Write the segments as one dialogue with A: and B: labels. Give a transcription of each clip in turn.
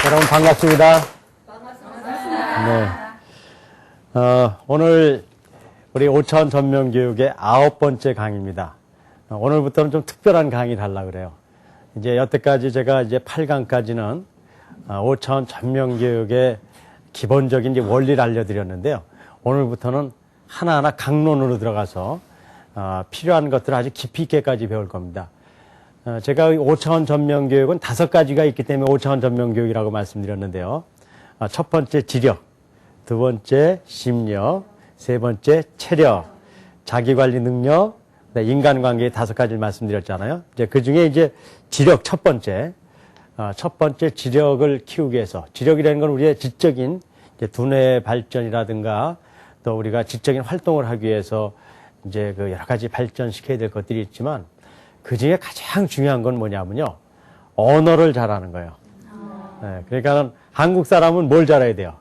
A: 여러분 반갑습니다. 네. 오늘 우리 5차원 전면교육의 9번째 강의입니다. 오늘부터는 좀 특별한 강의를 하려고 그래요. 이제 여태까지 제가 이제 8강까지는 5차원 전면교육의 기본적인 이제 원리를 알려드렸는데요. 오늘부터는 하나하나 강론으로 들어가서 필요한 것들을 아주 깊이 있게까지 배울 겁니다. 제가 5차원 전면교육은 5가지가 있기 때문에 5차원 전면교육이라고 말씀드렸는데요. 첫 번째 지력, 두 번째 심력, 세 번째 체력, 자기관리 능력, 인간관계 5가지를 말씀드렸잖아요. 이제 그 중에 이제 지력 첫 번째 지력을 키우기 위해서, 지력이라는 건 우리의 지적인 이제 두뇌 발전이라든가 또 우리가 지적인 활동을 하기 위해서 이제 그 여러 가지 발전시켜야 될 것들이 있지만 그 중에 가장 중요한 건 뭐냐면요. 언어를 잘하는 거예요. 네, 그러니까 한국 사람은 뭘 잘해야 돼요?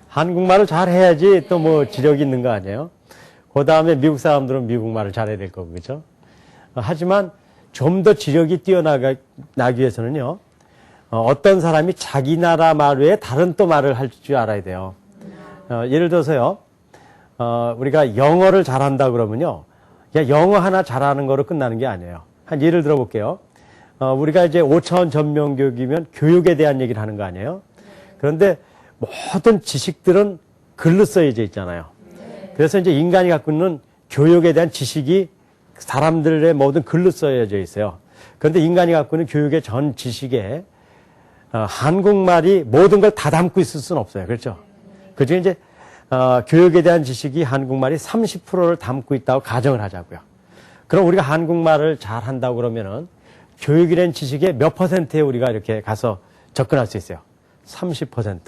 A: 한국말을 잘해야지 또 뭐 지력이 있는 거 아니에요? 그 다음에 미국 사람들은 미국말을 잘해야 될 거고, 그죠? 하지만 좀 더 지력이 뛰어나기 위해서는요, 어떤 사람이 자기 나라 말 외에 다른 또 말을 할 줄 알아야 돼요. 예를 들어서요, 우리가 영어를 잘한다 그러면요, 그냥 영어 하나 잘하는 거로 끝나는 게 아니에요. 한 예를 들어 볼게요. 우리가 이제 5차원 전면교육이면 교육에 대한 얘기를 하는 거 아니에요? 그런데 모든 지식들은 글로 써져 있잖아요. 그래서 이제 인간이 갖고 있는 교육에 대한 지식이 사람들의 모든 글로 써져 있어요. 그런데 인간이 갖고 있는 교육의 전 지식에 한국말이 모든 걸 다 담고 있을 수는 없어요. 그렇죠? 그중에 이제 교육에 대한 지식이 한국말이 30%를 담고 있다고 가정을 하자고요. 그럼 우리가 한국말을 잘 한다고 그러면은 교육이라는 지식의 몇 %에 우리가 이렇게 가서 접근할 수 있어요? 30%.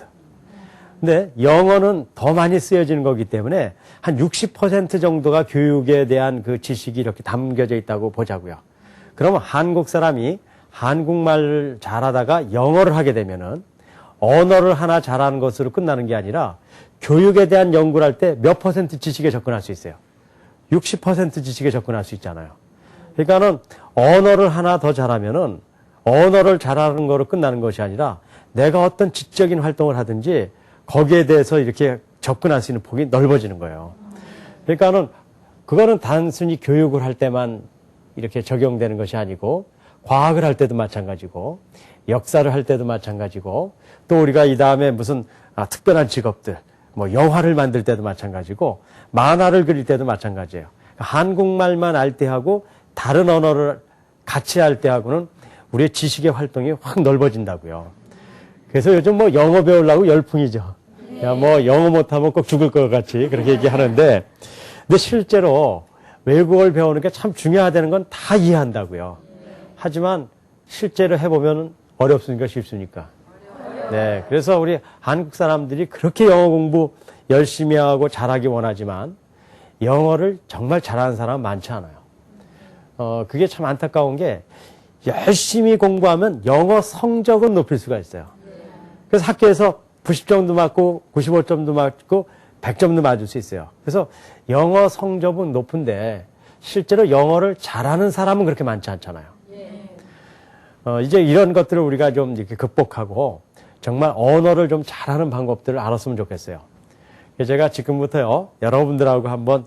A: 근데 영어는 더 많이 쓰여지는 거기 때문에 한 60% 정도가 교육에 대한 그 지식이 이렇게 담겨져 있다고 보자고요. 그러면 한국 사람이 한국말을 잘하다가 영어를 하게 되면은 언어를 하나 잘하는 것으로 끝나는 게 아니라 교육에 대한 연구를 할 때 몇 % 지식에 접근할 수 있어요? 60% 지식에 접근할 수 있잖아요. 그러니까는 언어를 하나 더 잘하면은 언어를 잘하는 거로 끝나는 것이 아니라 내가 어떤 지적인 활동을 하든지 거기에 대해서 이렇게 접근할 수 있는 폭이 넓어지는 거예요. 그러니까는 그거는 단순히 교육을 할 때만 이렇게 적용되는 것이 아니고 과학을 할 때도 마찬가지고 역사를 할 때도 마찬가지고 또 우리가 이 다음에 무슨 특별한 직업들 뭐 영화를 만들 때도 마찬가지고 만화를 그릴 때도 마찬가지예요. 한국말만 알 때하고 다른 언어를 같이 할 때하고는 우리의 지식의 활동이 확 넓어진다고요. 그래서 요즘 뭐 영어 배우려고 열풍이죠. 야, 뭐 영어 못하면 꼭 죽을 것 같이 그렇게 얘기하는데 근데 실제로 외국어를 배우는 게 참 중요하다는 건 다 이해한다고요. 하지만 실제로 해보면 어렵습니까? 쉽습니까? 네, 그래서 우리 한국 사람들이 그렇게 영어 공부 열심히 하고 잘하기 원하지만 영어를 정말 잘하는 사람은 많지 않아요. 그게 참 안타까운 게 열심히 공부하면 영어 성적은 높일 수가 있어요. 그래서 학교에서 90점도 맞고 95점도 맞고 100점도 맞을 수 있어요. 그래서 영어 성적은 높은데 실제로 영어를 잘하는 사람은 그렇게 많지 않잖아요. 이제 이런 것들을 우리가 좀 이렇게 극복하고 정말 언어를 좀 잘하는 방법들을 알았으면 좋겠어요. 제가 지금부터요, 여러분들하고 한번,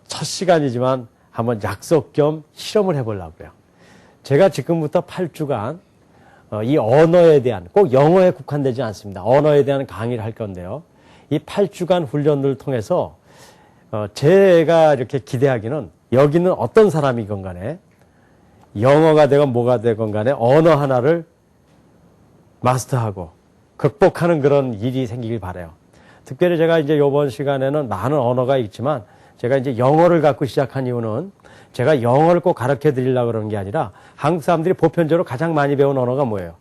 A: 첫 시간이지만 한번 약속 겸 실험을 해보려고요. 제가 지금부터 8주간, 이 언어에 대한, 꼭 영어에 국한되지 않습니다. 언어에 대한 강의를 할 건데요. 이 8주간 훈련을 통해서, 제가 이렇게 기대하기는 여기는 어떤 사람이건 간에 영어가 되건 뭐가 되건 간에 언어 하나를 마스터하고 극복하는 그런 일이 생기길 바라요. 특별히 제가 이제 이번 시간에는 많은 언어가 있지만 제가 이제 영어를 갖고 시작한 이유는 제가 영어를 꼭 가르쳐 드리려고 그러는 게 아니라 한국 사람들이 보편적으로 가장 많이 배운 언어가 뭐예요?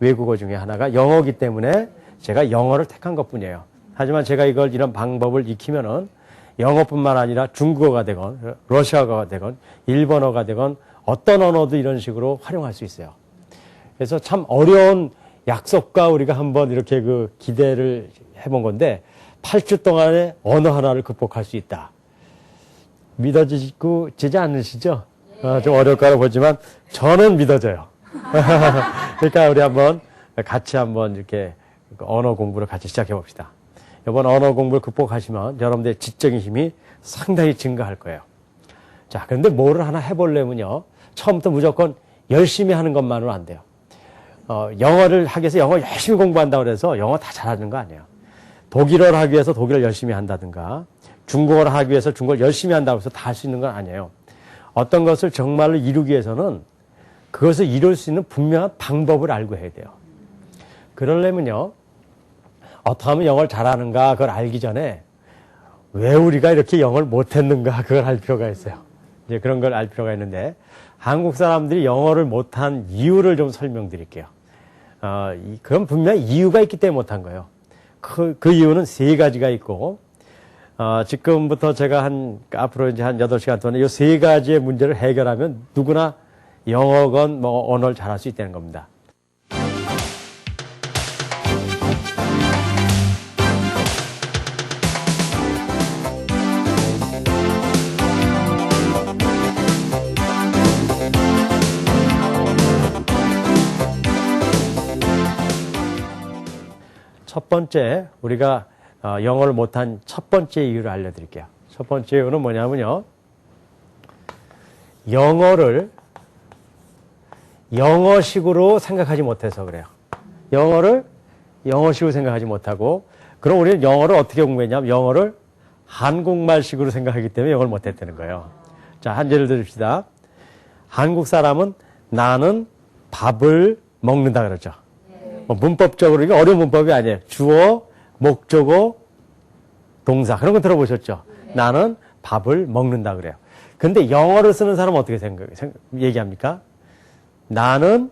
A: 외국어 중에 하나가 영어이기 때문에 제가 영어를 택한 것 뿐이에요. 하지만 제가 이런 방법을 익히면은 영어뿐만 아니라 중국어가 되건 러시아어가 되건 일본어가 되건 어떤 언어도 이런 식으로 활용할 수 있어요. 그래서 참 어려운 약속과 우리가 한번 이렇게 그 기대를 해본 건데 8주 동안에 언어 하나를 극복할 수 있다. 믿어지지 않으시죠? 좀 어려울 거라고 보지만 저는 믿어져요. 그러니까 우리 한번 같이 한번 이렇게 언어 공부를 같이 시작해 봅시다. 이번 언어 공부를 극복하시면 여러분들의 지적인 힘이 상당히 증가할 거예요. 자, 그런데 뭐를 하나 해보려면요. 처음부터 무조건 열심히 하는 것만으로 안 돼요. 영어를 하기 위해서 영어 열심히 공부한다고 해서 영어 다 잘하는 거 아니에요. 독일어를 하기 위해서 독일어를 열심히 한다든가 중국어를 하기 위해서 중국어를 열심히 한다고 해서 다 할 수 있는 건 아니에요. 어떤 것을 정말로 이루기 위해서는 그것을 이룰 수 있는 분명한 방법을 알고 해야 돼요. 그러려면요. 어떻게 하면 영어를 잘하는가 그걸 알기 전에 왜 우리가 이렇게 영어를 못했는가 그걸 알 필요가 있어요. 이제 그런 걸 알 필요가 있는데 한국 사람들이 영어를 못한 이유를 좀 설명드릴게요. 그건 분명히 이유가 있기 때문에 못한 거예요. 그 이유는 세 가지가 있고 지금부터 제가 앞으로 이제 한 8시간 동안 이 세 가지의 문제를 해결하면 누구나 영어건 뭐 언어를 잘할 수 있다는 겁니다. 첫 번째, 우리가 영어를 못한 첫 번째 이유를 알려드릴게요. 첫 번째 이유는 뭐냐면요. 영어를 영어식으로 생각하지 못해서 그래요. 영어를 영어식으로 생각하지 못하고, 그럼 우리는 영어를 어떻게 공부했냐면 영어를 한국말식으로 생각하기 때문에 영어를 못했다는 거예요. 자, 한 예를 들읍시다. 한국 사람은 나는 밥을 먹는다 그러죠. 문법적으로 이게 어려운 문법이 아니에요. 주어, 목적어, 동사 그런 거 들어보셨죠? 나는 밥을 먹는다 그래요. 근데 영어를 쓰는 사람은 어떻게 얘기합니까? 나는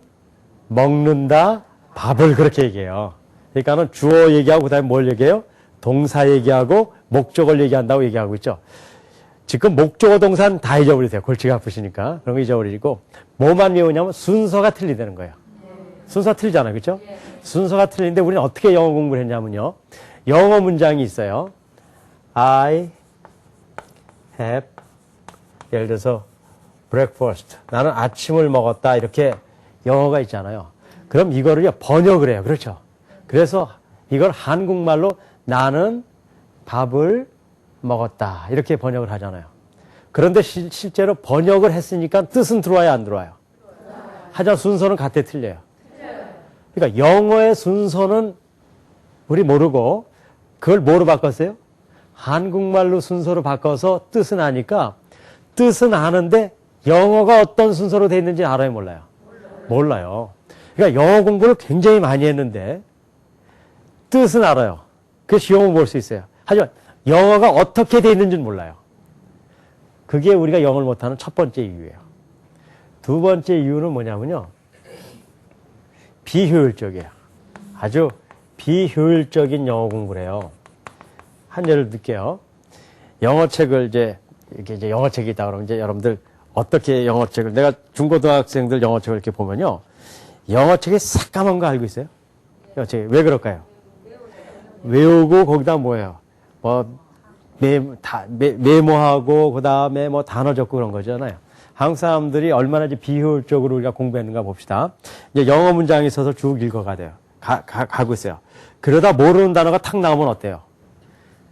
A: 먹는다 밥을 그렇게 얘기해요. 그러니까는 주어 얘기하고 그다음에 뭘 얘기해요? 동사 얘기하고 목적어를 얘기한다고 얘기하고 있죠. 지금 목적어 동사는 다 잊어버리세요. 골치가 아프시니까 그런 거 잊어버리고 뭐만 외우냐면 순서가 틀리다는 거예요. 순서가 틀리잖아요. 그렇죠? 순서가 틀리는데 우리는 어떻게 영어 공부를 했냐면요. 영어 문장이 있어요. I have 예를 들어서 breakfast. 나는 아침을 먹었다. 이렇게 영어가 있잖아요. 그럼 이거를 번역을 해요. 그렇죠? 그래서 이걸 한국말로 나는 밥을 먹었다. 이렇게 번역을 하잖아요. 그런데 실제로 번역을 했으니까 뜻은 들어와요, 안 들어와요? 하지만 순서는 같아 틀려요. 그러니까 영어의 순서는 우리 모르고 그걸 뭐로 바꿨어요? 한국말로 순서로 바꿔서 뜻은 아니까 뜻은 아는데 영어가 어떤 순서로 돼 있는지 알아요, 몰라요? 몰라요. 그러니까 영어 공부를 굉장히 많이 했는데 뜻은 알아요. 그래서 영어 볼 수 있어요. 하지만 영어가 어떻게 돼 있는지는 몰라요. 그게 우리가 영어를 못하는 첫 번째 이유예요. 두 번째 이유는 뭐냐면요. 비효율적이에요. 아주 비효율적인 영어 공부를 해요. 한 예를 들게요. 영어책을 이렇게 영어책이 있다 그러면 이제 여러분들 어떻게 영어책을, 내가 중고등학생들 영어책을 이렇게 보면요. 영어책이 새까만 거 알고 있어요? 영어책이. 왜 그럴까요? 외우고 거기다 뭐예요? 메모하고 그 다음에 뭐 단어 적고 그런 거잖아요. 한국 사람들이 얼마나 이제 비효율적으로 우리가 공부했는가 봅시다. 이제 영어 문장이 있어서 쭉 읽어가 돼요. 가고 있어요. 그러다 모르는 단어가 탁 나오면 어때요?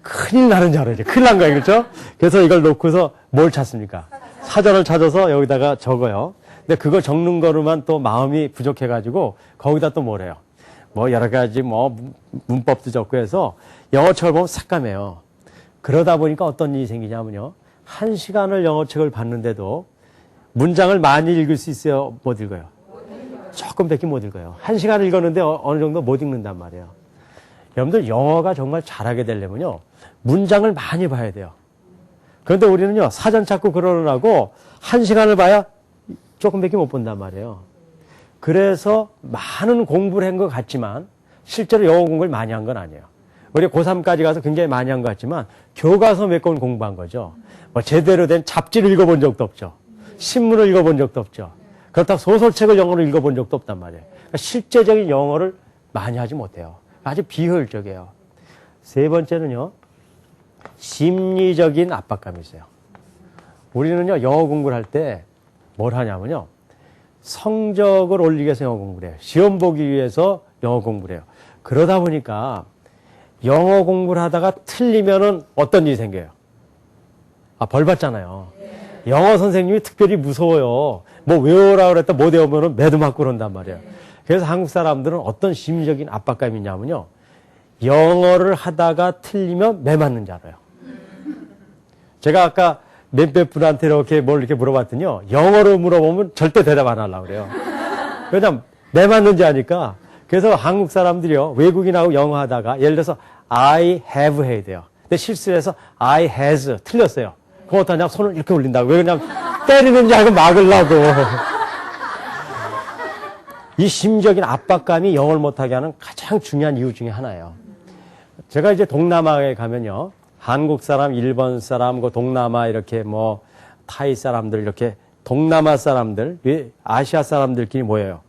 A: 큰일 나는 줄 알아요. 큰일 난 거예요. 그렇죠? 그래서 이걸 놓고서 뭘 찾습니까? 사전을 찾아서 여기다가 적어요. 근데 그거 적는 거로만 또 마음이 부족해가지고 거기다 또 뭐래요? 뭐 여러 가지 문법도 적고 해서 영어책을 보면 삭감해요. 그러다 보니까 어떤 일이 생기냐면요. 1시간을 영어책을 봤는데도 문장을 많이 읽을 수 있어요? 못 읽어요? 조금밖에 못 읽어요. 1시간을 읽었는데 어느 정도 못 읽는단 말이에요. 여러분들 영어가 정말 잘하게 되려면요. 문장을 많이 봐야 돼요. 그런데 우리는요. 사전 찾고 그러느라고 1시간을 봐야 조금밖에 못 본단 말이에요. 그래서 많은 공부를 한 것 같지만 실제로 영어 공부를 많이 한 건 아니에요. 우리 고3까지 가서 굉장히 많이 한 것 같지만 교과서 몇 권 공부한 거죠. 뭐 제대로 된 잡지를 읽어본 적도 없죠. 신문을 읽어본 적도 없죠. 그렇다고 소설책을 영어로 읽어본 적도 없단 말이에요. 그러니까 실제적인 영어를 많이 하지 못해요. 아주 비효율적이에요. 세 번째는요. 심리적인 압박감이 있어요. 우리는요. 영어 공부를 할 때 뭘 하냐면요. 성적을 올리기 위해서 영어 공부를 해요. 시험 보기 위해서 영어 공부를 해요. 그러다 보니까 영어 공부를 하다가 틀리면은 어떤 일이 생겨요? 벌 받잖아요. 영어 선생님이 특별히 무서워요. 뭐 외워라 그랬다 못 외우면은 매도 맞고 그런단 말이에요. 그래서 한국 사람들은 어떤 심리적인 압박감이 있냐면요. 영어를 하다가 틀리면 매 맞는 줄 알아요. 제가 아까 몇몇 분한테 이렇게 뭘 이렇게 물어봤더니요. 영어로 물어보면 절대 대답 안 하려고 그래요. 왜냐면 매 맞는지 아니까. 그래서 한국 사람들이요. 외국인하고 영어 하다가 예를 들어서 I have 해야 돼요. 근데 실수해서 I has 틀렸어요. 그럼 어떠냐? 손을 이렇게 올린다고. 왜 그냥 때리는 줄 알고 막으려고. 이 심적인 압박감이 영어를 못하게 하는 가장 중요한 이유 중에 하나예요. 제가 이제 동남아에 가면요. 한국 사람, 일본 사람, 그 동남아 이렇게 뭐 타이 사람들 이렇게 동남아 사람들, 아시아 사람들끼리 모여요.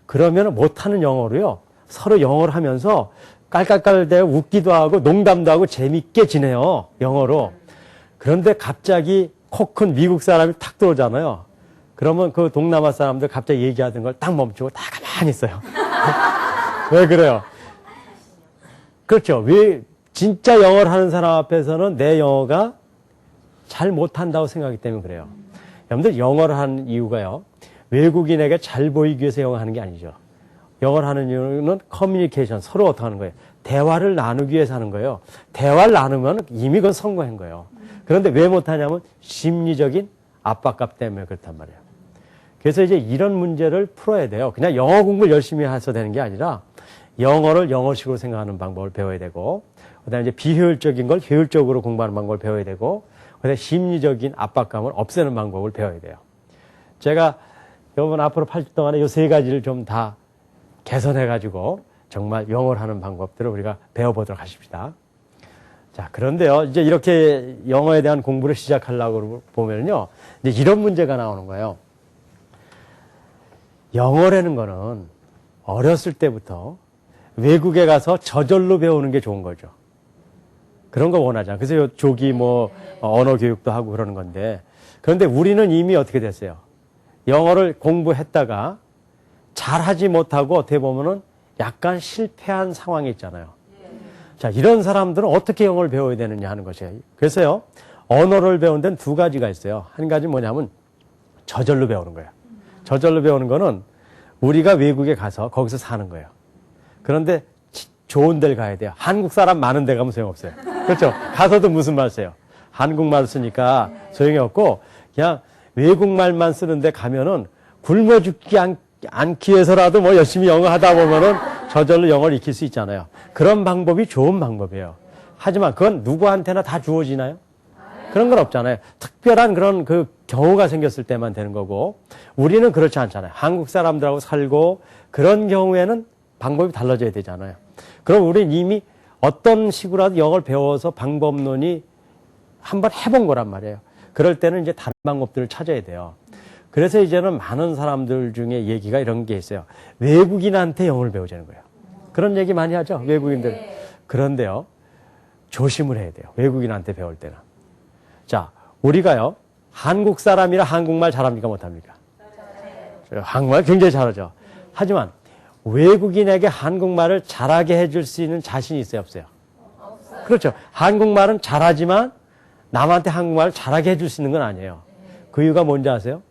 A: 그러면 못하는 영어로요. 서로 영어를 하면서 깔깔깔대고 웃기도 하고 농담도 하고 재밌게 지내요. 영어로. 그런데 갑자기 코 큰 미국 사람이 탁 들어오잖아요. 그러면 그 동남아 사람들 갑자기 얘기하던 걸 딱 멈추고 다 가만히 있어요. 왜 그래요? 그렇죠. 왜 진짜 영어를 하는 사람 앞에서는 내 영어가 잘 못한다고 생각하기 때문에 그래요. 여러분들 영어를 하는 이유가요. 외국인에게 잘 보이기 위해서 영어 하는 게 아니죠. 영어를 하는 이유는 커뮤니케이션, 서로 어떻게 하는 거예요. 대화를 나누기 위해서 하는 거예요. 대화를 나누면 이미 그건 성공한 거예요. 그런데 왜 못하냐면 심리적인 압박감 때문에 그렇단 말이에요. 그래서 이제 이런 문제를 풀어야 돼요. 그냥 영어 공부를 열심히 해서 되는 게 아니라 영어를 영어식으로 생각하는 방법을 배워야 되고, 그 다음에 이제 비효율적인 걸 효율적으로 공부하는 방법을 배워야 되고, 그 다음에 심리적인 압박감을 없애는 방법을 배워야 돼요. 제가 여러분 앞으로 8주 동안에 이 3가지를 좀 다 개선해가지고 정말 영어를 하는 방법들을 우리가 배워보도록 하십시다. 자, 그런데요, 이제 이렇게 영어에 대한 공부를 시작하려고 보면요, 이제 이런 문제가 나오는 거예요. 영어라는 거는 어렸을 때부터 외국에 가서 저절로 배우는 게 좋은 거죠. 그런 거 원하잖아요. 그래서 조기 뭐 언어 교육도 하고 그러는 건데, 그런데 우리는 이미 어떻게 됐어요? 영어를 공부했다가 잘하지 못하고 어떻게 보면은 약간 실패한 상황이 있잖아요. 자, 이런 사람들은 어떻게 영어를 배워야 되느냐 하는 것이에요. 그래서요, 언어를 배우는 데는 2가지가 있어요. 한 가지 뭐냐면 저절로 배우는 거예요. 저절로 배우는 거는 우리가 외국에 가서 거기서 사는 거예요. 그런데 좋은 데를 가야 돼요. 한국 사람 많은 데 가면 소용없어요. 그렇죠? 가서도 무슨 말 써요? 한국말 쓰니까 소용이 없고, 그냥 외국말만 쓰는데 가면은 굶어 죽지 않기 위해서라도 뭐 열심히 영어 하다 보면은 저절로 영어를 익힐 수 있잖아요. 그런 방법이 좋은 방법이에요. 하지만 그건 누구한테나 다 주어지나요? 그런 건 없잖아요. 특별한 그런 그 경우가 생겼을 때만 되는 거고, 우리는 그렇지 않잖아요. 한국 사람들하고 살고 그런 경우에는 방법이 달라져야 되잖아요. 그럼 우리는 이미 어떤 식으로라도 영어를 배워서 방법론이 한번 해본 거란 말이에요. 그럴 때는 이제 다른 방법들을 찾아야 돼요. 그래서 이제는 많은 사람들 중에 얘기가 이런 게 있어요. 외국인한테 영어를 배우자는 거예요. 그런 얘기 많이 하죠, 외국인들. 그런데요, 조심을 해야 돼요. 외국인한테 배울 때는. 자, 우리가요, 한국 사람이라 한국말 잘합니까, 못합니까? 한국말 굉장히 잘하죠. 하지만 외국인에게 한국말을 잘하게 해줄 수 있는 자신이 있어요, 없어요? 없어요. 그렇죠. 한국말은 잘하지만 남한테 한국말을 잘하게 해줄 수 있는 건 아니에요. 그 이유가 뭔지 아세요?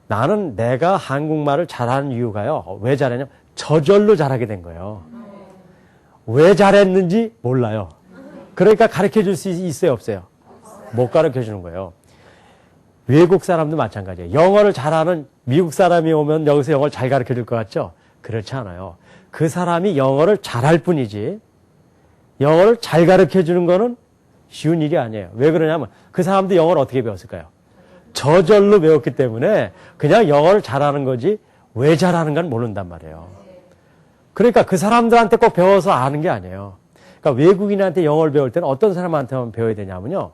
A: 나는 내가 한국말을 잘하는 이유가요, 왜 잘했냐면 저절로 잘하게 된 거예요. 왜 잘했는지 몰라요. 그러니까 가르쳐 줄 수 있어요, 없어요? 못 가르쳐 주는 거예요. 외국 사람도 마찬가지예요. 영어를 잘하는 미국 사람이 오면 여기서 영어를 잘 가르쳐 줄 것 같죠? 그렇지 않아요. 그 사람이 영어를 잘할 뿐이지 영어를 잘 가르쳐 주는 거는 쉬운 일이 아니에요. 왜 그러냐면 그 사람도 영어를 어떻게 배웠을까요? 저절로 배웠기 때문에 그냥 영어를 잘하는 거지 왜 잘하는 건 모른단 말이에요. 그러니까 그 사람들한테 꼭 배워서 아는 게 아니에요. 그러니까 외국인한테 영어를 배울 때는 어떤 사람한테만 배워야 되냐면요,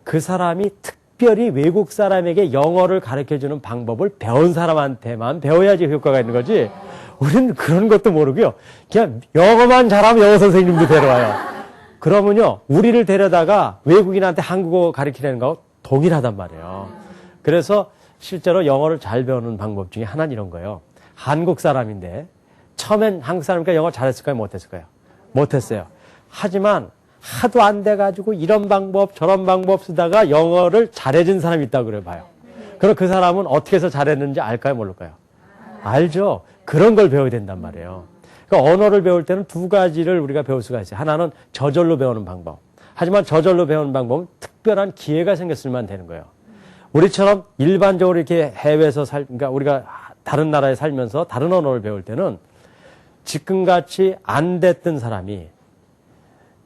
A: 그 사람이 특별히 외국 사람에게 영어를 가르쳐주는 방법을 배운 사람한테만 배워야지 효과가 있는 거지, 우리는 그런 것도 모르고요, 그냥 영어만 잘하면 영어 선생님도 데려와요. 그러면요, 우리를 데려다가 외국인한테 한국어 가르치려는 거하고 동일하단 말이에요. 그래서 실제로 영어를 잘 배우는 방법 중에 하나는 이런 거예요. 한국 사람인데 처음엔 한국 사람이니까 영어 잘했을까요? 못했을까요? 못했어요. 하지만 하도 안 돼가지고 이런 방법 저런 방법 쓰다가 영어를 잘해진 사람이 있다고 그래 봐요. 그럼 그 사람은 어떻게 해서 잘했는지 알까요? 모를까요? 알죠. 그런 걸 배워야 된단 말이에요. 그러니까 언어를 배울 때는 두 가지를 우리가 배울 수가 있어요. 하나는 저절로 배우는 방법. 하지만 저절로 배우는 방법은 특별한 기회가 생겼으면 되는 거예요. 우리처럼 일반적으로 이렇게 해외에서 그러니까 우리가 다른 나라에 살면서 다른 언어를 배울 때는 지금같이 안 됐던 사람이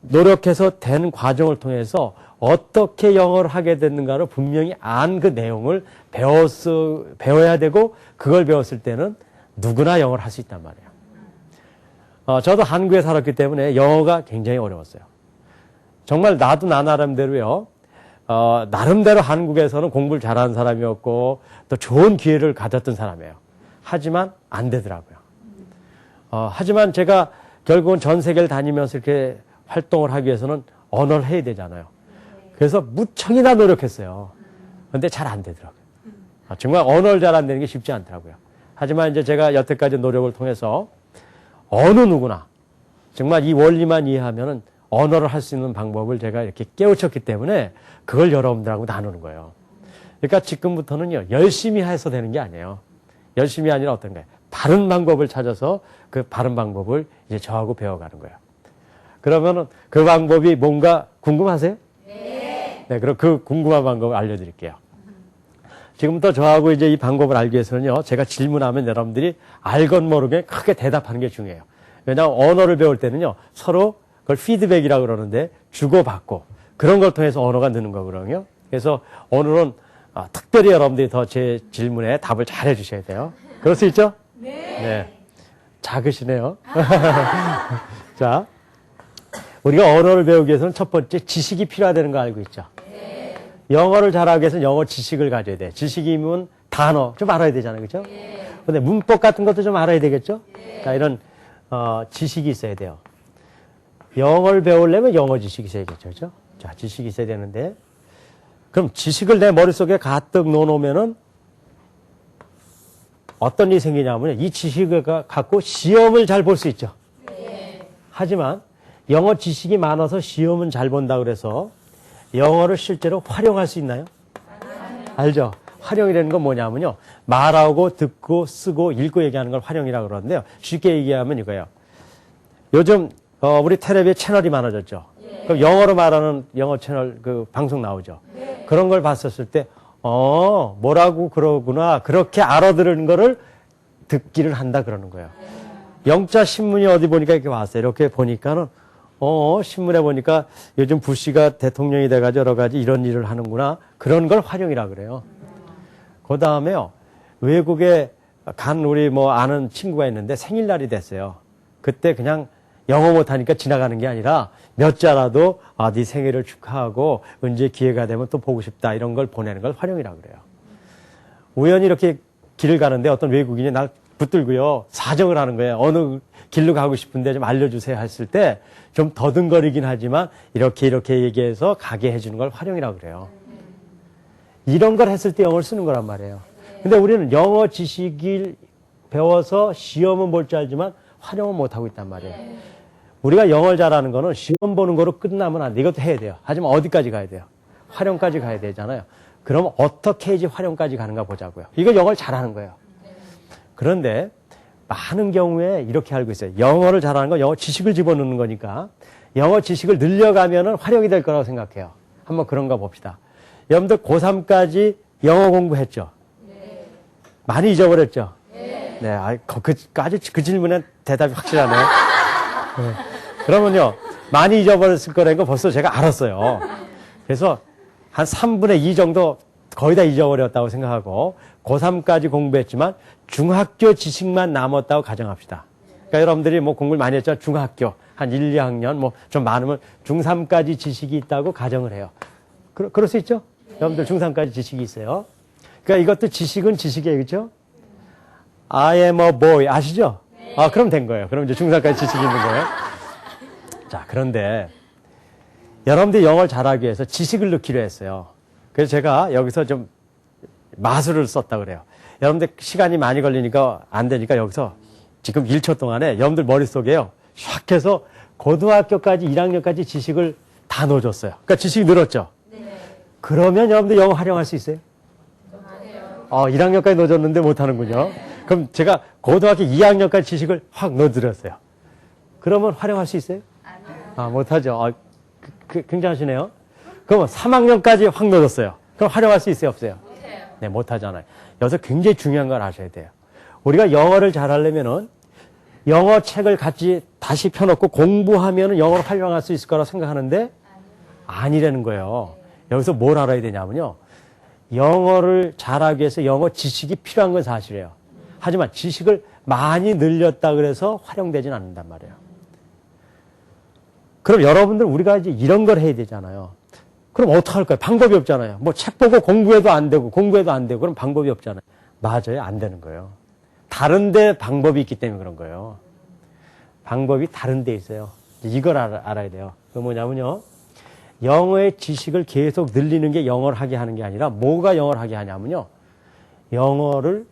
A: 노력해서 된 과정을 통해서 어떻게 영어를 하게 됐는가를 분명히 안 그 내용을 배워야 되고 그걸 배웠을 때는 누구나 영어를 할 수 있단 말이에요. 저도 한국에 살았기 때문에 영어가 굉장히 어려웠어요. 정말 나도 나 나름대로요. 나름대로 한국에서는 공부를 잘하는 사람이었고 또 좋은 기회를 가졌던 사람이에요. 하지만 안 되더라고요. 하지만 제가 결국은 전 세계를 다니면서 이렇게 활동을 하기 위해서는 언어를 해야 되잖아요. 그래서 무척이나 노력했어요. 근데 잘 안 되더라고요. 정말 언어를 잘 안 되는 게 쉽지 않더라고요. 하지만 이제 제가 여태까지 노력을 통해서 어느 누구나 정말 이 원리만 이해하면은 언어를 할 수 있는 방법을 제가 이렇게 깨우쳤기 때문에 그걸 여러분들하고 나누는 거예요. 그러니까 지금부터는요, 열심히 해서 되는 게 아니에요. 열심히 아니라 어떤 거예요? 바른 방법을 찾아서 그 바른 방법을 이제 저하고 배워가는 거예요. 그러면은 그 방법이 뭔가 궁금하세요? 네, 그럼 그 궁금한 방법을 알려드릴게요. 지금부터 저하고 이제 이 방법을 알기 위해서는요, 제가 질문하면 여러분들이 알건 모르게 크게 대답하는 게 중요해요. 왜냐하면 언어를 배울 때는요, 서로 그걸 피드백이라고 그러는데 주고받고 그런 걸 통해서 언어가 느는 거거든요. 그래서 오늘은 특별히 여러분들이 더 제 질문에 답을 잘 해주셔야 돼요. 그럴 수 있죠? 네. 작으시네요. 자, 우리가 언어를 배우기 위해서는 첫 번째 지식이 필요하다는 거 알고 있죠? 영어를 잘하기 위해서는 영어 지식을 가져야 돼. 지식이면 단어 좀 알아야 되잖아요. 그렇죠? 근데 문법 같은 것도 좀 알아야 되겠죠? 자, 이런 지식이 있어야 돼요. 영어를 배우려면 영어 지식이 있어야겠죠. 그렇죠? 자, 지식이 있어야 되는데 그럼 지식을 내 머릿속에 가득 넣어놓으면은 어떤 일이 생기냐면요. 이 지식을 갖고 시험을 잘 볼 수 있죠. 하지만 영어 지식이 많아서 시험은 잘 본다 그래서 영어를 실제로 활용할 수 있나요? 알죠? 활용이라는 건 뭐냐면요. 말하고 듣고 쓰고 읽고 얘기하는 걸 활용이라고 그러는데요. 쉽게 얘기하면 이거예요. 요즘 우리 텔레비에 채널이 많아졌죠. 그럼 영어로 말하는 영어 채널 그 방송 나오죠. 그런 걸 봤었을 때 뭐라고 그러구나. 그렇게 알아들은 거를 듣기를 한다 그러는 거예요. 영자 신문이 어디 보니까 이렇게 왔어요. 이렇게 보니까는 신문에 보니까 요즘 부시가 대통령이 돼가지고 여러 가지 이런 일을 하는구나. 그런 걸 활용이라 그래요. 그 다음에요. 외국에 간 우리 아는 친구가 있는데 생일날이 됐어요. 그때 그냥 영어 못하니까 지나가는 게 아니라 몇 자라도 네 생일을 축하하고 언제 기회가 되면 또 보고 싶다 이런 걸 보내는 걸 활용이라 그래요. 우연히 이렇게 길을 가는데 어떤 외국인이 날 붙들고요. 사정을 하는 거예요. 어느 길로 가고 싶은데 좀 알려주세요 했을 때 좀 더듬거리긴 하지만 이렇게 얘기해서 가게 해주는 걸 활용이라고 그래요. 이런 걸 했을 때 영어를 쓰는 거란 말이에요. 근데 우리는 영어 지식을 배워서 시험은 볼 줄 알지만 활용은 못하고 있단 말이에요. 우리가 영어를 잘하는 거는 시험 보는 거로 끝나면 안 돼. 이것도 해야 돼요. 하지만 어디까지 가야 돼요? 활용까지 가야 되잖아요. 그럼 어떻게 해야지 활용까지 가는가 보자고요. 이거 영어를 잘하는 거예요. 그런데 많은 경우에 이렇게 알고 있어요. 영어를 잘하는 건 영어 지식을 집어넣는 거니까 영어 지식을 늘려가면 활용이 될 거라고 생각해요. 한번 그런가 봅시다. 여러분들 고3까지 영어 공부했죠? 많이 잊어버렸죠? 네, 그 질문에 대답이 확실하네요. 네. 그러면요, 많이 잊어버렸을 거라는 거 벌써 제가 알았어요. 그래서 한 3분의 2 정도 거의 다 잊어버렸다고 생각하고, 고3까지 공부했지만 중학교 지식만 남았다고 가정합시다. 그러니까 여러분들이 공부를 많이 했죠? 중학교, 한 1, 2학년, 좀 많으면 중3까지 지식이 있다고 가정을 해요. 그럴 수 있죠? 여러분들 중3까지 지식이 있어요. 그러니까 이것도 지식은 지식이에요. 그렇죠? I am a boy. 아시죠? 그럼 된 거예요. 그럼 이제 중3까지 지식이 있는 거예요. 자, 그런데 여러분들이 영어를 잘하기 위해서 지식을 넣기로 했어요. 그래서 제가 여기서 좀 마술을 썼다 그래요. 여러분들 시간이 많이 걸리니까 안 되니까 여기서 지금 1초 동안에 여러분들 머릿속에요. 샥 해서 고등학교까지 1학년까지 지식을 다 넣어줬어요. 그러니까 지식이 늘었죠.
B: 네.
A: 그러면 여러분들 영어 활용할 수 있어요? 1학년까지 넣어줬는데 못하는군요. 그럼 제가 고등학교 2학년까지 지식을 확 넣어드렸어요. 그러면 활용할 수 있어요?
B: 아니요.
A: 못하죠. 굉장하시네요. 그러면 3학년까지 확 넣어줬어요. 그럼 활용할 수 있어요? 없어요?
B: 못해요.
A: 네, 못하잖아요. 여기서 굉장히 중요한 걸 아셔야 돼요. 우리가 영어를 잘하려면은 영어 책을 같이 다시 펴놓고 공부하면은 영어를 활용할 수 있을 거라고 생각하는데 아니라는 거예요. 여기서 뭘 알아야 되냐면요. 영어를 잘하기 위해서 영어 지식이 필요한 건 사실이에요. 하지만 지식을 많이 늘렸다 그래서 활용되진 않는단 말이에요. 그럼 여러분들 우리가 이제 이런 걸 해야 되잖아요. 그럼 어떡할까요? 방법이 없잖아요. 뭐 책 보고 공부해도 안 되고 그럼 방법이 없잖아요. 맞아요. 안 되는 거예요. 다른데 방법이 있기 때문에 그런 거예요. 방법이 다른 데 있어요. 이걸 알아야 돼요. 그 뭐냐면요. 영어의 지식을 계속 늘리는 게 영어를 하게 하는 게 아니라 뭐가 영어를 하게 하냐면요. 영어를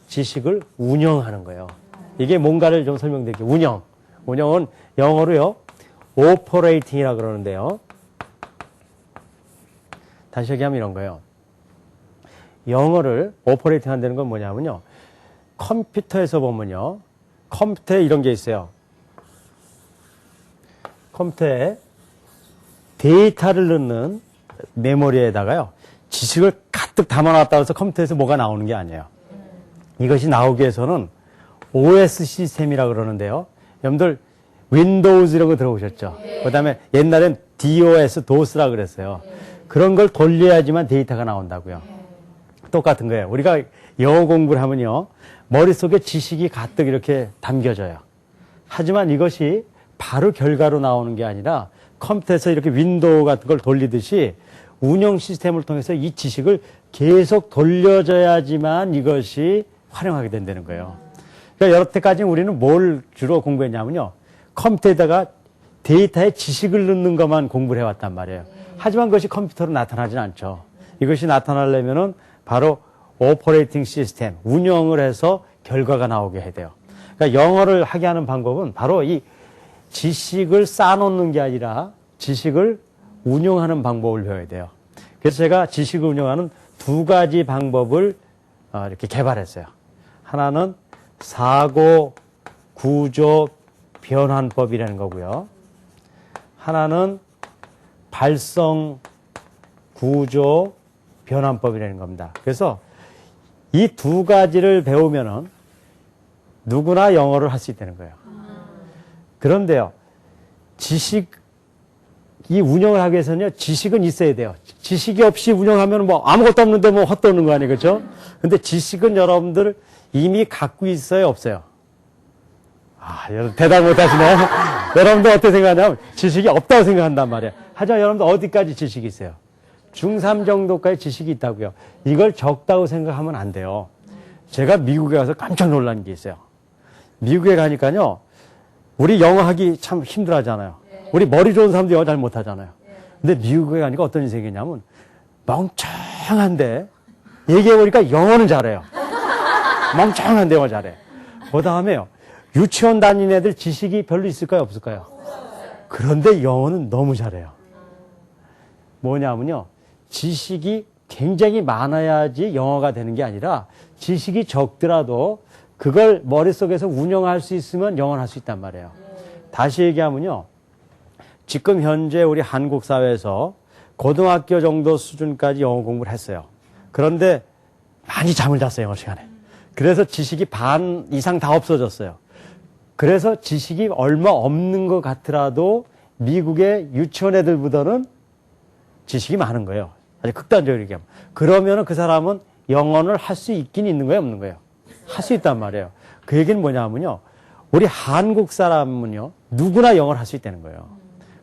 A: 지식을 운영하는 거예요. 이게 뭔가를 좀 설명드릴게요. 운영. 운영은 영어로요. operating이라고 그러는데요. 다시 얘기하면 이런 거예요. 영어를 오퍼레이팅 한다는 건 뭐냐면요. 컴퓨터에서 보면요. 컴퓨터에 이런 게 있어요. 컴퓨터에 데이터를 넣는 메모리에다가요. 지식을 가득 담아놨다고 해서 컴퓨터에서 뭐가 나오는 게 아니에요. 이것이 나오기 위해서는 OS 시스템이라고 그러는데요. 여러분들 윈도우즈 이런 거 들어보셨죠? 그 다음에 옛날엔 DOS, DOS라고 그랬어요. 그런 걸 돌려야지만 데이터가 나온다고요. 똑같은 거예요. 우리가 영어 공부를 하면요. 머릿속에 지식이 가득 이렇게 담겨져요. 하지만 이것이 바로 결과로 나오는 게 아니라 컴퓨터에서 이렇게 윈도우 같은 걸 돌리듯이 운영 시스템을 통해서 이 지식을 계속 돌려줘야지만 이것이 활용하게 된다는 거예요. 그러니까 여태까지 우리는 뭘 주로 공부했냐면요. 컴퓨터에다가 데이터에 지식을 넣는 것만 공부를 해왔단 말이에요. 하지만 그것이 컴퓨터로 나타나진 않죠. 이것이 나타나려면은 바로 오퍼레이팅 시스템, 운영을 해서 결과가 나오게 해야 돼요. 그러니까 영어를 하게 하는 방법은 바로 이 지식을 쌓아놓는 게 아니라 지식을 운영하는 방법을 배워야 돼요. 그래서 제가 지식을 운영하는 두 가지 방법을 이렇게 개발했어요. 하나는 사고 구조 변환법이라는 거고요. 하나는 발성 구조 변환법이라는 겁니다. 그래서 이 두 가지를 배우면은 누구나 영어를 할 수 있다는 거예요. 그런데요, 지식이 운영을 하기 위해서는요, 지식은 있어야 돼요. 지식이 없이 운영하면 뭐 아무것도 없는데 뭐 헛도는 거 아니에요, 그렇죠? 근데 지식은 여러분들 이미 갖고 있어요, 없어요? 여러분 대답 못 하시나요? 여러분들 어떻게 생각하냐면 지식이 없다고 생각한단 말이에요. 하지만 여러분들 어디까지 지식이 있어요? 중3 정도까지 지식이 있다고요. 이걸 적다고 생각하면 안 돼요. 제가 미국에 가서 깜짝 놀란 게 있어요. 미국에 가니까요. 우리 영어 하기 참 힘들어 하잖아요. 우리 머리 좋은 사람도 영어 잘 못하잖아요. 근데 미국에 가니까 어떤 일이 생기냐면 멍청한데 얘기해보니까 영어는 잘해요. 멍청한데 영어 잘해. 그 다음에요. 유치원 다니는 애들 지식이 별로 있을까요? 없을까요? 그런데 영어는 너무 잘해요. 뭐냐면요. 지식이 굉장히 많아야지 영어가 되는 게 아니라 지식이 적더라도 그걸 머릿속에서 운영할 수 있으면 영어를 할 수 있단 말이에요. 다시 얘기하면요. 지금 현재 우리 한국 사회에서 고등학교 정도 수준까지 영어 공부를 했어요. 그런데 많이 잠을 잤어요, 영어 시간에. 그래서 지식이 반 이상 다 없어졌어요. 그래서 지식이 얼마 없는 것 같더라도 미국의 유치원 애들보다는 지식이 많은 거예요. 아주 극단적으로 얘기하면. 그러면 그 사람은 영어를 할 수 있긴 있는 거예요, 없는 거예요? 할 수 있단 말이에요. 그 얘기는 뭐냐면요. 우리 한국 사람은요, 누구나 영어를 할 수 있다는 거예요.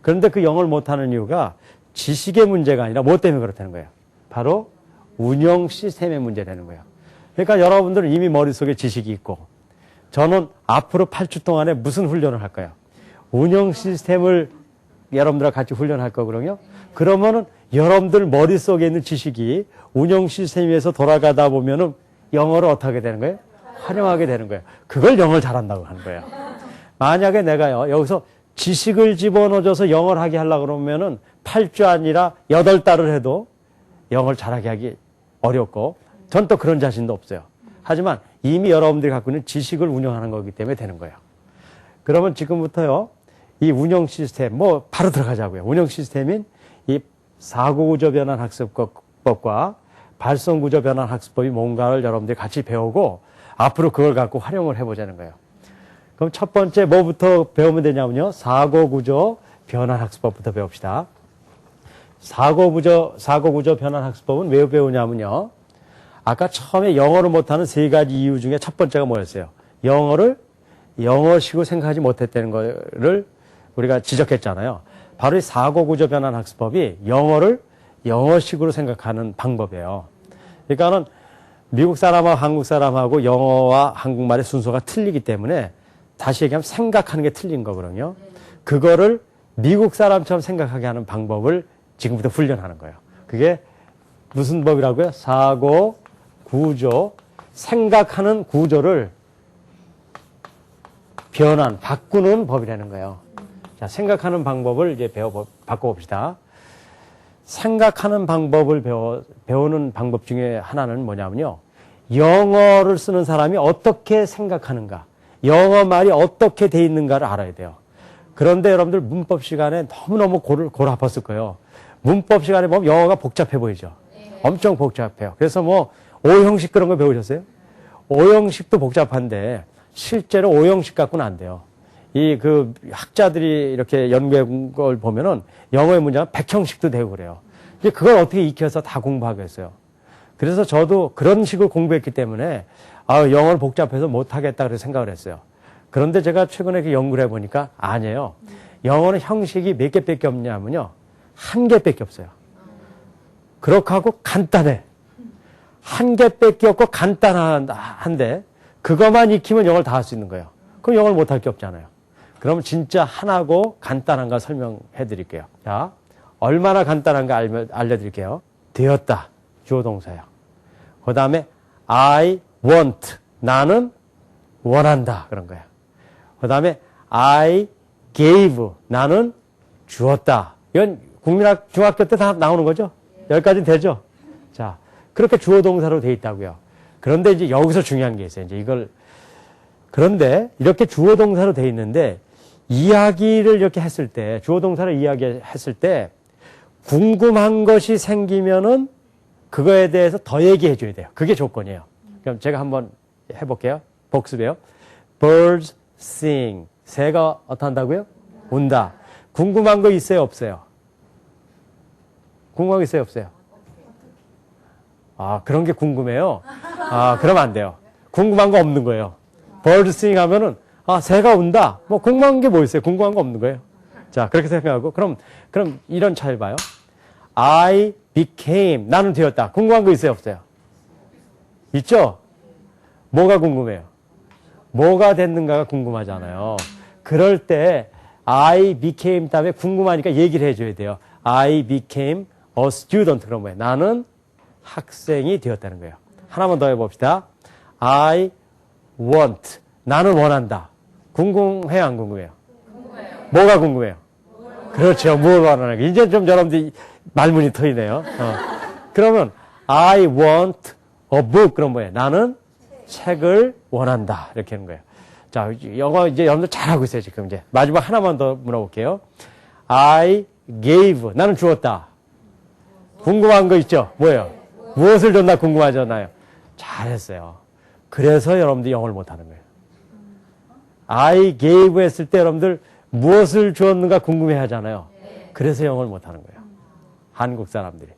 A: 그런데 그 영어를 못하는 이유가 지식의 문제가 아니라 뭐 때문에 그렇다는 거예요? 바로 운영 시스템의 문제라는 거예요. 그러니까 여러분들은 이미 머릿속에 지식이 있고, 저는 앞으로 8주 동안에 무슨 훈련을 할까요? 운영 시스템을 여러분들과 같이 훈련할 거거든요. 그러면은 여러분들 머릿속에 있는 지식이 운영 시스템에서 돌아가다 보면은 영어를 어떻게 하게 되는 거예요? 활용하게 되는 거예요. 그걸 영어를 잘한다고 하는 거예요. 만약에 내가요, 여기서 지식을 집어넣어줘서 영어를 하게 하려고 그러면은 8주 아니라 8달을 해도 영어를 잘하게 하기 어렵고, 전 또 그런 자신도 없어요. 하지만 이미 여러분들이 갖고 있는 지식을 운영하는 거기 때문에 되는 거예요. 그러면 지금부터요, 이 운영 시스템, 뭐, 바로 들어가자고요. 운영 시스템인 이 사고구조 변환 학습법과 발성구조 변환 학습법이 뭔가를 여러분들이 같이 배우고 앞으로 그걸 갖고 활용을 해보자는 거예요. 그럼 첫 번째 뭐부터 배우면 되냐면요. 사고구조 변환 학습법부터 배웁시다. 사고구조 변환 학습법은 왜 배우냐면요. 아까 처음에 영어를 못하는 세 가지 이유 중에 첫 번째가 뭐였어요? 영어를 영어식으로 생각하지 못했다는 거를 우리가 지적했잖아요. 바로 이 사고구조 변환 학습법이 영어를 영어식으로 생각하는 방법이에요. 그러니까는 미국 사람하고 한국 사람하고 영어와 한국말의 순서가 틀리기 때문에 다시 얘기하면 생각하는 게 틀린 거거든요. 그거를 미국 사람처럼 생각하게 하는 방법을 지금부터 훈련하는 거예요. 그게 무슨 법이라고요? 사고, 구조, 생각하는 구조를 변환, 바꾸는 법이라는 거예요. 자, 생각하는 방법을 이제 바꿔봅시다. 생각하는 방법을 배우는 방법 중에 하나는 뭐냐면요. 영어를 쓰는 사람이 어떻게 생각하는가, 영어 말이 어떻게 돼 있는가를 알아야 돼요. 그런데 여러분들 문법 시간에 너무너무 골 아팠을 거예요. 문법 시간에 보면 영어가 복잡해 보이죠. 엄청 복잡해요. 그래서 뭐 오형식 그런 거 배우셨어요? 오형식도 복잡한데 실제로 오형식 갖고는 안 돼요. 학자들이 이렇게 연구한 걸 보면은 영어의 문제가 100형식도 되고 그래요. 이제 그걸 어떻게 익혀서 다 공부하겠어요. 그래서 저도 그런 식으로 공부했기 때문에 영어를 복잡해서 못하겠다 그래서 생각을 했어요. 그런데 제가 최근에 연구를 해보니까 아니에요. 영어는 형식이 몇 개밖에 없냐면요. 한 개밖에 없어요. 그렇게 하고 간단해. 한 개밖에 없고 간단한데 그것만 익히면 영어를 다 할 수 있는 거예요. 그럼 영어를 못할 게 없잖아요. 그럼 진짜 하나고 간단한가 설명해 드릴게요. 자, 얼마나 간단한가 알려드릴게요. 되었다. 주어 동사예요. 그 다음에 I want. 나는 원한다. 그런 거예요. 그 다음에 I gave. 나는 주었다. 이건 국민학 중학교 때 다 나오는 거죠? 여기까지는 되죠? 자, 그렇게 주어 동사로 돼 있다고요. 그런데 이제 여기서 중요한 게 있어요. 이제 그런데 이렇게 주어 동사로 돼 있는데 이야기를 이렇게 했을 때, 주어 동사를 이야기했을 때 궁금한 것이 생기면은 그거에 대해서 더 얘기해 줘야 돼요. 그게 조건이에요. 그럼 제가 한번 해볼게요. 복습해요. Birds sing. 새가 어떻게 한다고요? 운다. 궁금한 거 있어요? 없어요? 궁금한 거 있어요? 없어요? 그런 게 궁금해요? 그러면 안 돼요. 궁금한 거 없는 거예요. Birds sing 하면은, 새가 운다. 뭐, 궁금한 게 뭐 있어요? 궁금한 거 없는 거예요. 자, 그렇게 생각하고, 그럼 이런 차이를 봐요. I became. 나는 되었다. 궁금한 거 있어요? 없어요? 있죠? 뭐가 궁금해요? 뭐가 됐는가가 궁금하잖아요. 그럴 때, I became 다음에 궁금하니까 얘기를 해줘야 돼요. I became a student. 그런 거예요. 나는 학생이 되었다는 거예요. 하나만 더 해봅시다. I want. 나는 원한다. 궁금해요? 안 궁금해요? 궁금해요. 뭐가 궁금해요? 그렇죠. 뭘 원하는 거. 이제 좀 여러분들이 말문이 트이네요. 그러면 I want a book. 그런 거예요. 나는 책을 원한다. 이렇게 하는 거예요. 자, 영어 이제 여러분들 잘하고 있어요. 지금 이제. 마지막 하나만 더 물어볼게요. I gave. 나는 주었다. 궁금한 거 있죠? 뭐예요? 무엇을 줬나 궁금하잖아요. 잘했어요. 그래서 여러분들이 영어를 못하는 거예요. I gave 했을 때 여러분들 무엇을 주었는가 궁금해 하잖아요. 그래서 영어를 못하는 거예요. 한국 사람들이.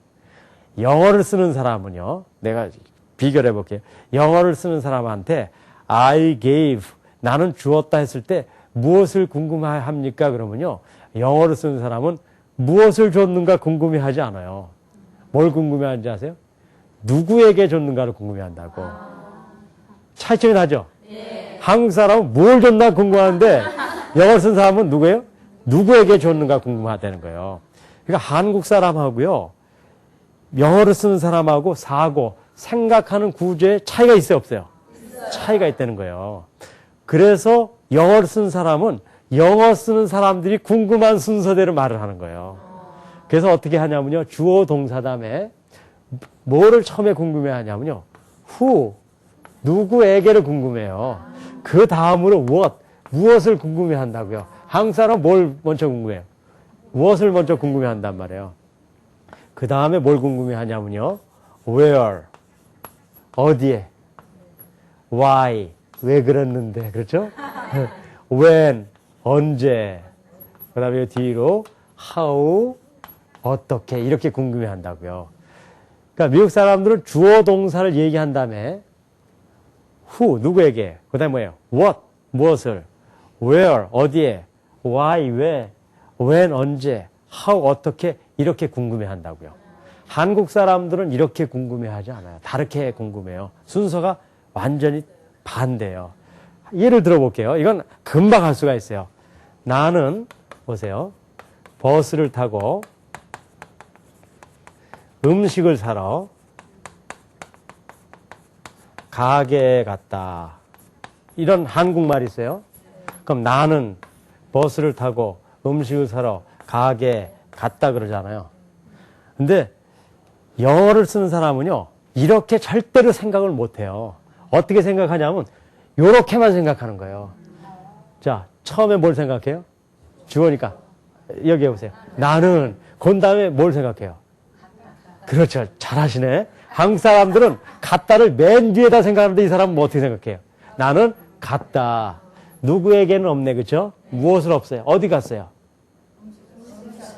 A: 영어를 쓰는 사람은요. 내가 비교를 해볼게요. 영어를 쓰는 사람한테 I gave. 나는 주었다 했을 때 무엇을 궁금해합니까? 그러면요. 영어를 쓰는 사람은 무엇을 줬는가 궁금해하지 않아요. 뭘 궁금해하는지 아세요? 누구에게 줬는가를 궁금해한다고. 차이점이 나죠? 네. 한국 사람은 뭘 줬나 궁금한데 영어를 쓴 사람은 누구예요? 누구에게 줬는가 궁금하다는 거예요. 그러니까 한국 사람하고요. 영어를 쓰는 사람하고 생각하는 구조에 차이가 있어요? 없어요? 있어요. 차이가 있다는 거예요. 그래서 영어를 쓴 사람은 영어 쓰는 사람들이 궁금한 순서대로 말을 하는 거예요. 그래서 어떻게 하냐면요. 주어 동사 다음에 뭐를 처음에 궁금해 하냐면요. who, 누구에게를 궁금해요. 그 다음으로 what, 무엇을 궁금해 한다고요. 한국 사람은 뭘 먼저 궁금해요? 무엇을 먼저 궁금해 한단 말이에요. 그 다음에 뭘 궁금해 하냐면요. where, 어디에, why, 왜 그랬는데, 그렇죠? when, 언제, 그 다음에 뒤로 how, 어떻게, 이렇게 궁금해 한다고요. 그러니까 미국 사람들은 주어 동사를 얘기한 다음에 who, 누구에게, 그 다음에 뭐예요? what, 무엇을, where, 어디에, why, 왜, when, 언제, how, 어떻게, 이렇게 궁금해 한다고요. 한국 사람들은 이렇게 궁금해 하지 않아요. 다르게 궁금해요. 순서가 완전히 반대예요. 예를 들어볼게요. 이건 금방 할 수가 있어요. 나는, 보세요. 버스를 타고 음식을 사러 가게에 갔다. 이런 한국말이 있어요. 그럼 나는 버스를 타고 음식을 사러 가게에 갔다 그러잖아요. 근데 영어를 쓰는 사람은요, 이렇게 절대로 생각을 못 해요. 어떻게 생각하냐면, 요렇게만 생각하는 거예요. 자, 처음에 뭘 생각해요? 주어니까. 여기 해보세요. 나는, 그 다음에 뭘 생각해요? 그렇죠. 잘하시네. 한국 사람들은 갔다를 맨 뒤에다 생각하는데 이 사람은 뭐 어떻게 생각해요? 나는 갔다. 누구에게는 없네, 그렇죠? 무엇을 없어요? 어디 갔어요?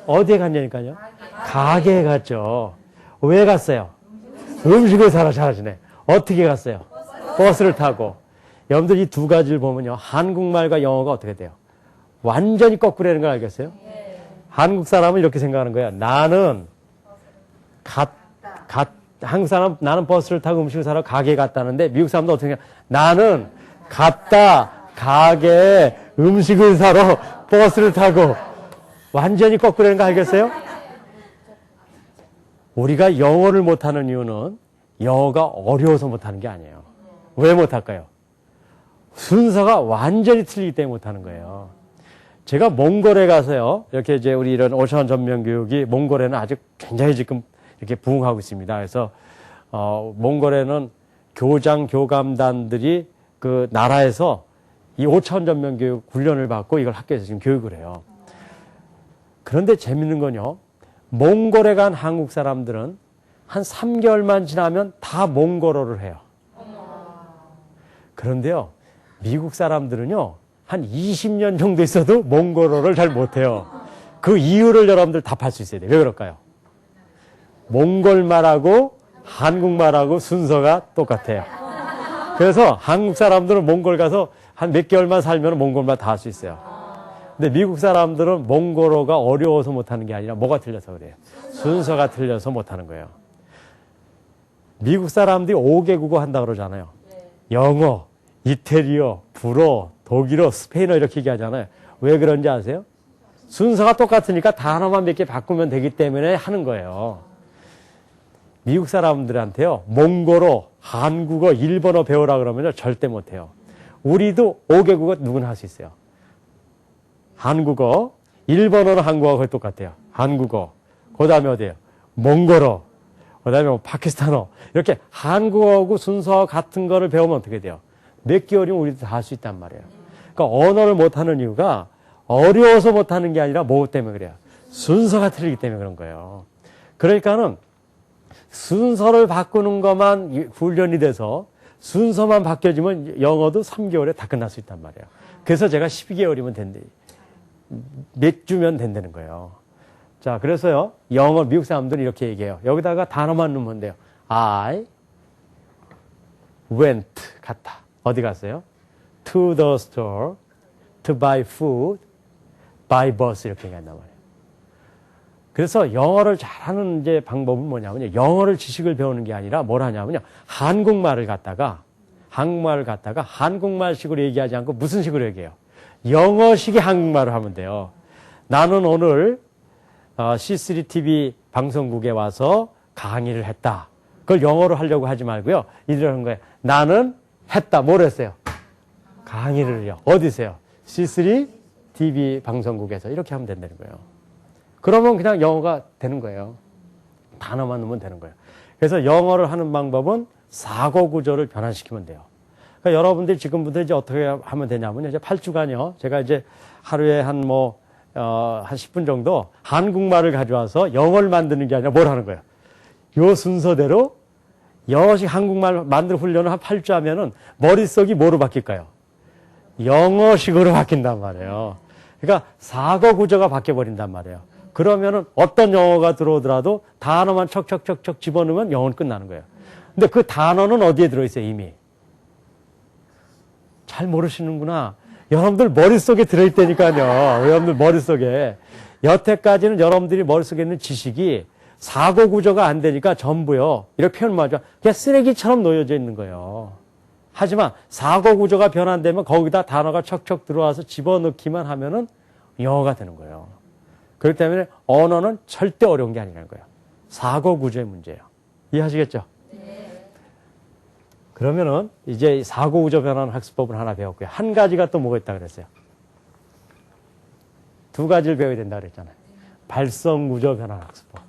A: 어디에 갔냐니까요? 가게에 갔죠. 왜 갔어요? 음식을 사러. 잘하시네. 어떻게 갔어요? 버스를 타고. 여러분들 이 두 가지를 보면요. 한국말과 영어가 어떻게 돼요? 완전히 거꾸라는 걸 알겠어요? 한국 사람은 이렇게 생각하는 거야. 나는 한국 사람 나는 버스를 타고 음식을 사러 가게에 갔다는데 미국 사람도 어떻게 생각해요? 나는 갔다 가게에 음식을 사러 버스를 타고. 완전히 거꾸라는 거 알겠어요? 우리가 영어를 못하는 이유는 영어가 어려워서 못하는 게 아니에요. 왜 못할까요? 순서가 완전히 틀리기 때문에 못하는 거예요. 제가 몽골에 가서요, 이렇게 이제 우리 이런 오션 전면 교육이 몽골에는 아주 굉장히 지금 이렇게 부흥하고 있습니다. 그래서, 몽골에는 교장, 교감단들이 그 나라에서 이 5천 전면 교육 훈련을 받고 이걸 학교에서 지금 교육을 해요. 그런데 재밌는 건요, 몽골에 간 한국 사람들은 한 3개월만 지나면 다 몽골어를 해요. 그런데요, 미국 사람들은요, 한 20년 정도 있어도 몽골어를 잘 못해요. 그 이유를 여러분들 답할 수 있어야 돼요. 왜 그럴까요? 몽골말하고 한국말하고 순서가 똑같아요. 그래서 한국 사람들은 몽골 가서 한 몇 개월만 살면 몽골말 다 할 수 있어요. 근데 미국 사람들은 몽골어가 어려워서 못하는 게 아니라 뭐가 틀려서 그래요? 순서가 틀려서 못하는 거예요. 미국 사람들이 5개 국어 한다고 그러잖아요. 영어, 이태리어, 불어, 독일어, 스페인어 이렇게 얘기하잖아요. 왜 그런지 아세요? 순서가 똑같으니까 단어만 몇 개 바꾸면 되기 때문에 하는 거예요. 미국 사람들한테요, 몽골어, 한국어, 일본어 배우라 그러면요, 절대 못해요. 우리도 5개 국어 누구나 할 수 있어요. 한국어, 일본어는 한국어가 거의 똑같아요. 한국어. 그 다음에 어디예요? 몽골어. 그 다음에 뭐 파키스탄어. 이렇게 한국어하고 순서와 같은 거를 배우면 어떻게 돼요? 몇 개월이면 우리도 다 할 수 있단 말이에요. 그러니까 언어를 못하는 이유가 어려워서 못하는 게 아니라 뭐 때문에 그래요? 순서가 틀리기 때문에 그런 거예요. 그러니까는 순서를 바꾸는 것만 훈련이 돼서 순서만 바뀌어지면 영어도 3개월에 다 끝날 수 있단 말이에요. 그래서 제가 12개월이면 된대. 몇 주면 된다는 거예요. 자, 그래서요, 영어, 미국 사람들은 이렇게 얘기해요. 여기다가 단어만 넣으면 돼요. I went, 갔다. 어디 갔어요? To the store, to buy food, by bus, 이렇게 얘기한단 말이에요. 그래서 영어를 잘하는 이제 방법은 뭐냐면요. 영어를 지식을 배우는 게 아니라 뭘 하냐면요. 한국말을 갖다가 한국말식으로 얘기하지 않고 무슨 식으로 얘기해요? 영어식의 한국말을 하면 돼요. 나는 오늘 C3TV 방송국에 와서 강의를 했다. 그걸 영어로 하려고 하지 말고요. 이러는 거예요. 나는 했다. 뭘 했어요? 강의를요. 어디서요? C3 TV 방송국에서 이렇게 하면 된다는 거예요. 그러면 그냥 영어가 되는 거예요. 단어만 넣으면 되는 거예요. 그래서 영어를 하는 방법은 사고 구조를 변환시키면 돼요. 그러니까 여러분들이 지금부터 이제 어떻게 하면 되냐면요. 이제 8주간요. 제가 이제 하루에 한 10분 정도 한국말을 가져와서 영어를 만드는 게 아니라 뭘 하는 거예요? 요 순서대로 영어식 한국말 만들 훈련을 한 8주 하면은 머릿속이 뭐로 바뀔까요? 영어식으로 바뀐단 말이에요. 그러니까 사고 구조가 바뀌어버린단 말이에요. 그러면은 어떤 영어가 들어오더라도 단어만 척척척척 집어넣으면 영어는 끝나는 거예요. 근데 그 단어는 어디에 들어있어요, 이미? 잘 모르시는구나. 여러분들 머릿속에 들어있다니까요. 여러분들 머릿속에. 여태까지는 여러분들이 머릿속에 있는 지식이 사고 구조가 안 되니까 전부요. 이렇게 표현하죠. 그냥 쓰레기처럼 놓여져 있는 거예요. 하지만 사고 구조가 변환되면 거기다 단어가 척척 들어와서 집어넣기만 하면은 영어가 되는 거예요. 그렇기 때문에 언어는 절대 어려운 게 아니라는 거예요. 사고 구조의 문제예요. 이해하시겠죠? 네. 그러면은 이제 사고 구조 변환 학습법을 하나 배웠고요. 한 가지가 또 뭐가 있다 그랬어요? 두 가지를 배워야 된다 그랬잖아요. 발성 구조 변환 학습법.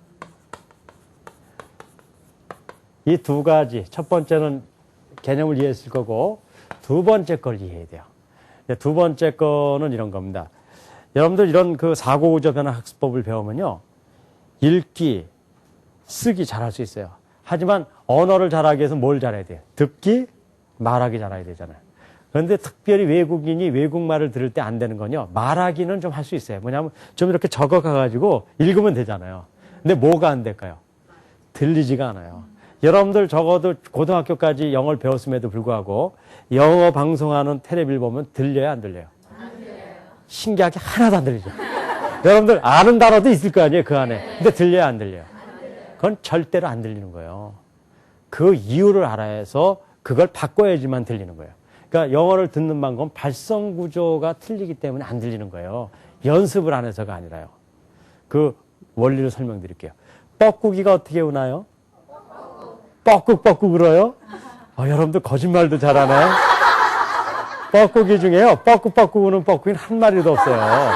A: 이 두 가지, 첫 번째는 개념을 이해했을 거고 두 번째 걸 이해해야 돼요. 두 번째 거는 이런 겁니다. 여러분들 이런 그 사고 구조 변환 학습법을 배우면요. 읽기, 쓰기 잘할 수 있어요. 하지만 언어를 잘하기 위해서 뭘 잘해야 돼요? 듣기, 말하기 잘해야 되잖아요. 그런데 특별히 외국인이 외국말을 들을 때 안 되는 건요. 말하기는 좀 할 수 있어요. 뭐냐면 좀 이렇게 적어가가지고 읽으면 되잖아요. 근데 뭐가 안 될까요? 들리지가 않아요. 여러분들 적어도 고등학교까지 영어를 배웠음에도 불구하고 영어 방송하는 텔레비를 보면 들려요, 안 들려요? 안 들려요. 신기하게 하나도 안 들리죠. 여러분들 아는 단어도 있을 거 아니에요, 그 안에. 근데 들려요, 안 들려요? 그건 절대로 안 들리는 거예요. 그 이유를 알아야 해서 그걸 바꿔야지만 들리는 거예요. 그러니까 영어를 듣는 방법은 발성 구조가 틀리기 때문에 안 들리는 거예요. 연습을 안 해서가 아니라요. 그 원리를 설명드릴게요. 뻐꾸기가 어떻게 우나요? 뻐꾹뻐꾹 울어요? 여러분들 거짓말도 잘하네. 뻐꾸기 중에요. 뻐꾹뻐꾹 우는 뻐꾸기는 한 마리도 없어요.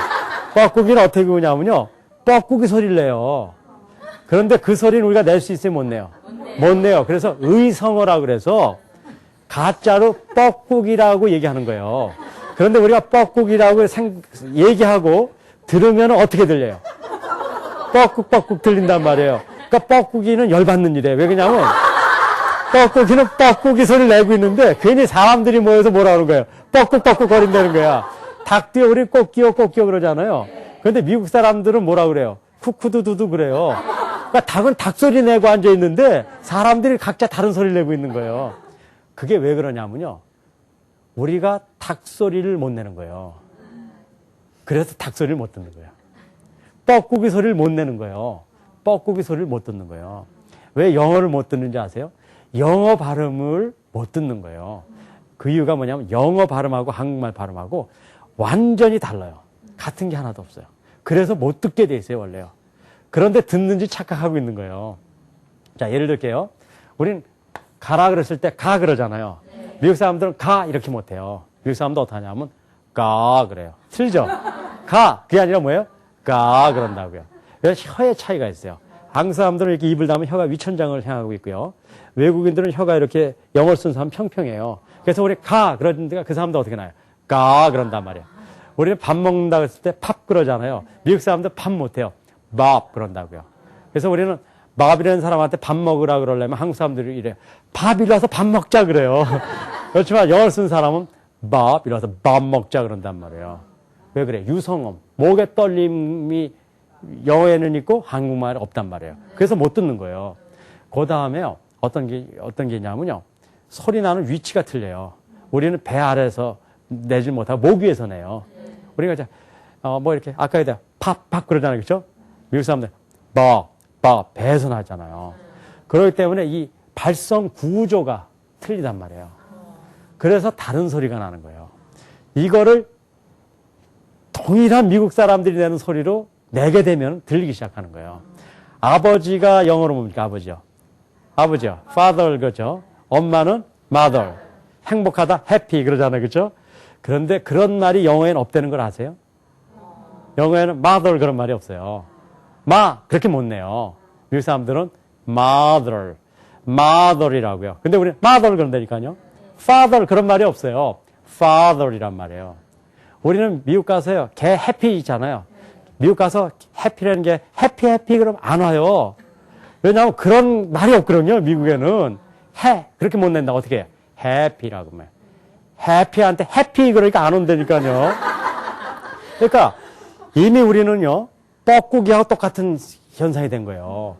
A: 뻐꾸기는 어떻게 우냐면요. 뻐꾸기 소리를 내요. 그런데 그 소리는 우리가 낼 수 있어요? 못 내요? 못 내요. 그래서 의성어라 그래서 가짜로 뻐꾸기라고 얘기하는 거예요. 그런데 우리가 뻐꾸기라고 얘기하고 들으면 어떻게 들려요? 뻐꾹뻐꾹 들린단 말이에요. 그러니까 뻐꾸기는 열받는 일이에요. 왜 그러냐면 뻐꾸기는 뻐꾸기 소리를 내고 있는데 괜히 사람들이 모여서 뭐라 그러는 거예요? 뻐꾹뻐꾹 거린다는 거야. 닭 뛰어 우리 꼬끼요 꼬끼요 그러잖아요. 그런데 미국 사람들은 뭐라 그래요? 쿠쿠두두두 그래요. 그러니까 닭은 닭 소리 내고 앉아 있는데 사람들이 각자 다른 소리를 내고 있는 거예요. 그게 왜 그러냐면요. 우리가 닭 소리를 못 내는 거예요. 그래서 닭 소리를 못 듣는 거예요. 뻐꾸기 소리를 못 내는 거예요. 뻐꾸기 소리를 못 듣는 거예요. 왜 영어를 못 듣는지 아세요? 영어 발음을 못 듣는 거예요. 그 이유가 뭐냐면 영어 발음하고 한국말 발음하고 완전히 달라요. 같은 게 하나도 없어요. 그래서 못 듣게 돼 있어요, 원래요. 그런데 듣는지 착각하고 있는 거예요. 자, 예를 들게요. 우린 가라 그랬을 때 가 그러잖아요. 미국 사람들은 가 이렇게 못해요. 미국 사람도 어떻게 하냐면 가 그래요. 틀죠? 가 그게 아니라 뭐예요? 가 그런다고요. 그래서 혀의 차이가 있어요. 한국 사람들은 이렇게 입을 닫으면 혀가 위천장을 향하고 있고요. 외국인들은 혀가 이렇게 영어를 쓴 사람 평평해요. 그래서 우리 가 그러는데 그 사람도 어떻게 나요? 가 그런단 말이에요. 우리는 밥 먹는다 그랬을 때 팝 그러잖아요. 미국 사람들 밥 못해요. 밥 그런다고요. 그래서 우리는 밥이라는 사람한테 밥 먹으라 그러려면 한국 사람들이 이래요. 밥 일어나서 밥 먹자 그래요. 그렇지만 영어를 쓴 사람은 밥 일어나서 밥 먹자 그런단 말이에요. 왜 그래? 유성음. 목의 떨림이 영어에는 있고 한국말에 없단 말이에요. 그래서 못 듣는 거예요. 그 다음에요. 어떤 게 있냐면요. 소리 나는 위치가 틀려요. 우리는 배 아래에서 내질 못하고 목 위에서 내요. 우리가 이제, 이렇게, 아까 얘기했 밥 그러잖아요. 그렇죠? 미국 사람들, 배에서 나잖아요. 그렇기 때문에 이 발성 구조가 틀리단 말이에요. 그래서 다른 소리가 나는 거예요. 이거를 동일한 미국 사람들이 내는 소리로 내게 되면 들리기 시작하는 거예요. 아버지가 영어로 뭡니까? 아버지요. father, 그죠? 엄마는 mother. 행복하다, 해피 그러잖아요. 그렇죠? 그런데 그런 말이 영어에는 없다는 걸 아세요? 영어에는 mother 그런 말이 없어요. 그렇게 못 내요. 미국 사람들은 mother이라고요. 근데 우리는 mother 그런다니까요. father 그런 말이 없어요. father이란 말이에요. 우리는 미국 가서요, 개 해피 있잖아요. 미국 가서 해피라는 게 해피 그러면 안 와요. 왜냐하면 그런 말이 없거든요, 미국에는. 그렇게 못 낸다. 어떻게 해요? 해피라고 말. 해피한테 해피 그러니까 안 온다니까요. 그러니까 이미 우리는요, 뻐꾸기하고 똑같은 현상이 된 거예요.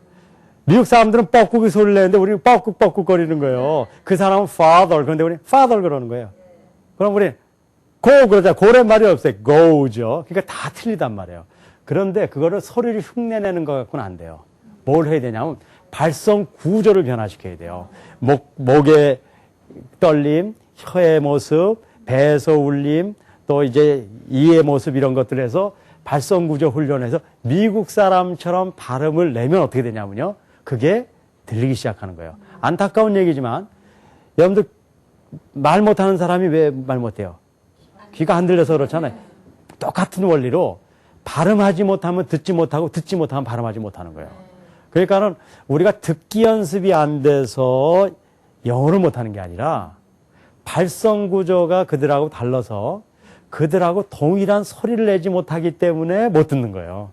A: 미국 사람들은 뻐꾸기 소리를 내는데 우리는 뻐꾹 거리는 거예요. 그 사람은 father, 그런데 우리는 father 그러는 거예요. 그럼 우리는 go 그러자. 고란 말이 없어요. go죠. 그러니까 다 틀리단 말이에요. 그런데 그거를 소리를 흉내내는 것 갖고는 안 돼요. 뭘 해야 되냐면 발성 구조를 변화시켜야 돼요. 목의 떨림, 혀의 모습, 배에서 울림, 또 이제 이의 모습 이런 것들 해서 발성 구조 훈련해서 미국 사람처럼 발음을 내면 어떻게 되냐면요. 그게 들리기 시작하는 거예요. 안타까운 얘기지만 여러분들 말 못하는 사람이 왜 말 못해요? 귀가 안 들려서 그렇잖아요. 똑같은 원리로 발음하지 못하면 듣지 못하고 듣지 못하면 발음하지 못하는 거예요. 그러니까는 우리가 듣기 연습이 안 돼서 영어를 못하는 게 아니라 발성 구조가 그들하고 달라서 그들하고 동일한 소리를 내지 못하기 때문에 못 듣는 거예요.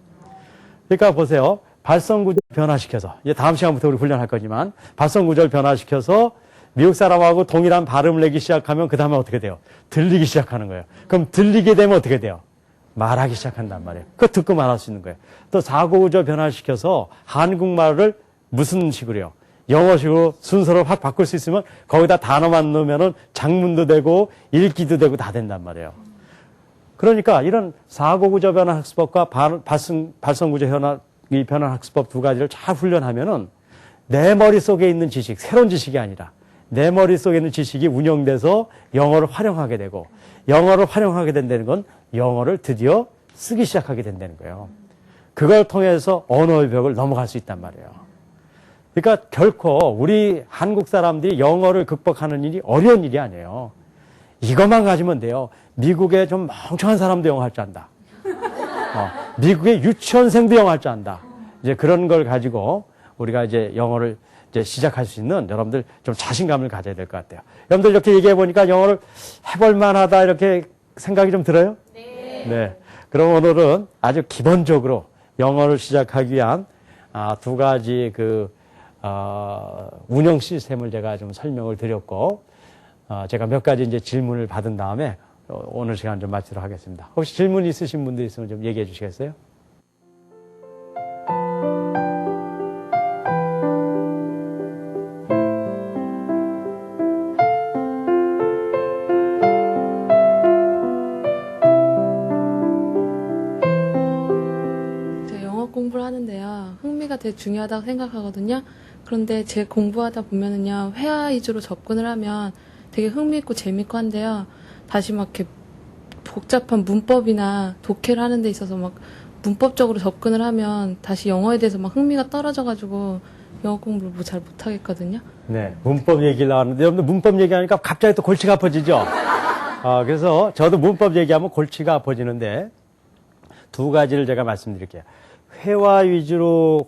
A: 그러니까 보세요. 발성 구조를 변화시켜서, 이제 다음 시간부터 우리 훈련할 거지만, 발성 구조를 변화시켜서 미국 사람하고 동일한 발음을 내기 시작하면 그 다음에 어떻게 돼요? 들리기 시작하는 거예요. 그럼 들리게 되면 어떻게 돼요? 말하기 시작한단 말이에요. 그거 듣고 말할 수 있는 거예요. 또 사고 구조 변화시켜서 한국말을 무슨 식으로요? 영어식으로 순서를 확 바꿀 수 있으면 거기다 단어만 넣으면은 장문도 되고 읽기도 되고 다 된단 말이에요. 그러니까 이런 사고구조 변화 학습법과 발성구조 변화 학습법 두 가지를 잘 훈련하면은 내 머릿속에 있는 지식, 새로운 지식이 아니라 내 머릿속에 있는 지식이 운영돼서 영어를 활용하게 되고 영어를 활용하게 된다는 건 영어를 드디어 쓰기 시작하게 된다는 거예요. 그걸 통해서 언어의 벽을 넘어갈 수 있단 말이에요. 그러니까 결코 우리 한국 사람들이 영어를 극복하는 일이 어려운 일이 아니에요. 이것만 가지면 돼요. 미국의 좀 멍청한 사람도 영어 할 줄 안다. 미국의 유치원생도 영어 할 줄 안다. 이제 그런 걸 가지고 우리가 이제 영어를 이제 시작할 수 있는 여러분들 좀 자신감을 가져야 될 것 같아요. 여러분들 이렇게 얘기해 보니까 영어를 해볼 만하다 이렇게 생각이 좀 들어요? 네. 그럼 오늘은 아주 기본적으로 영어를 시작하기 위한 두 가지 운영 시스템을 제가 좀 설명을 드렸고, 제가 몇 가지 이제 질문을 받은 다음에 오늘 시간 좀 마치도록 하겠습니다. 혹시 질문 있으신 분들 있으면 좀 얘기해 주시겠어요?
B: 공부를 하는데요. 흥미가 되게 중요하다고 생각하거든요. 그런데 제 공부하다 보면은요, 회화 위주로 접근을 하면 되게 흥미있고 재밌고 한데요. 다시 막 이렇게 복잡한 문법이나 독해를 하는 데 있어서 막 문법적으로 접근을 하면 다시 영어에 대해서 막 흥미가 떨어져가지고 영어 공부를 잘 못하겠거든요.
A: 네. 문법 얘기를 나왔는데 여러분들 문법 얘기하니까 갑자기 또 골치가 아파지죠? 그래서 저도 문법 얘기하면 골치가 아파지는데 두 가지를 제가 말씀드릴게요. 회화 위주로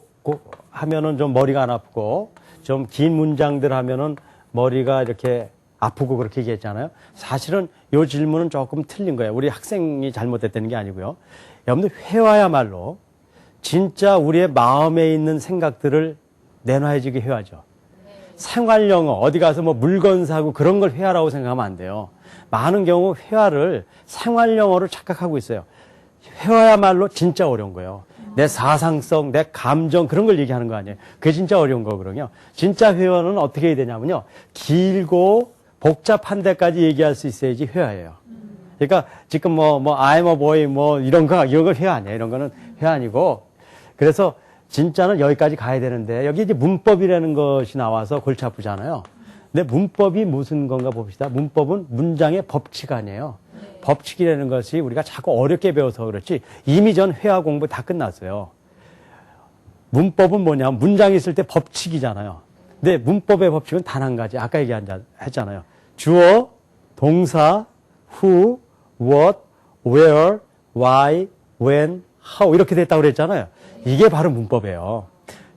A: 하면은 좀 머리가 안 아프고 좀 긴 문장들 하면은 머리가 이렇게 아프고 그렇게 얘기했잖아요. 사실은 이 질문은 조금 틀린 거예요. 우리 학생이 잘못됐다는 게 아니고요. 여러분들 회화야말로 진짜 우리의 마음에 있는 생각들을 내놔야지 회화죠. 생활 영어 어디 가서 뭐 물건 사고 그런 걸 회화라고 생각하면 안 돼요. 많은 경우 회화를 생활 영어로 착각하고 있어요. 회화야말로 진짜 어려운 거예요. 내 사상성, 내 감정 그런 걸 얘기하는 거 아니에요. 그게 진짜 어려운 거거든요. 진짜 회화는 어떻게 해야 되냐면요. 길고 복잡한 데까지 얘기할 수 있어야지 회화예요. 그러니까 지금 I'm a boy 이런 걸 회화 아니에요. 이런 거는 회화 아니고. 그래서 진짜는 여기까지 가야 되는데 여기 이제 문법이라는 것이 나와서 골치 아프잖아요. 근데 문법이 무슨 건가 봅시다. 문법은 문장의 법칙 아니에요. 법칙이라는 것이 우리가 자꾸 어렵게 배워서 그렇지 이미 전 회화 공부 다 끝났어요. 문법은 뭐냐면 문장이 있을 때 법칙이잖아요. 근데 문법의 법칙은 단 한 가지. 아까 얘기했잖아요. 주어, 동사, who, what, where, why, when, how 이렇게 됐다고 그랬잖아요. 이게 바로 문법이에요.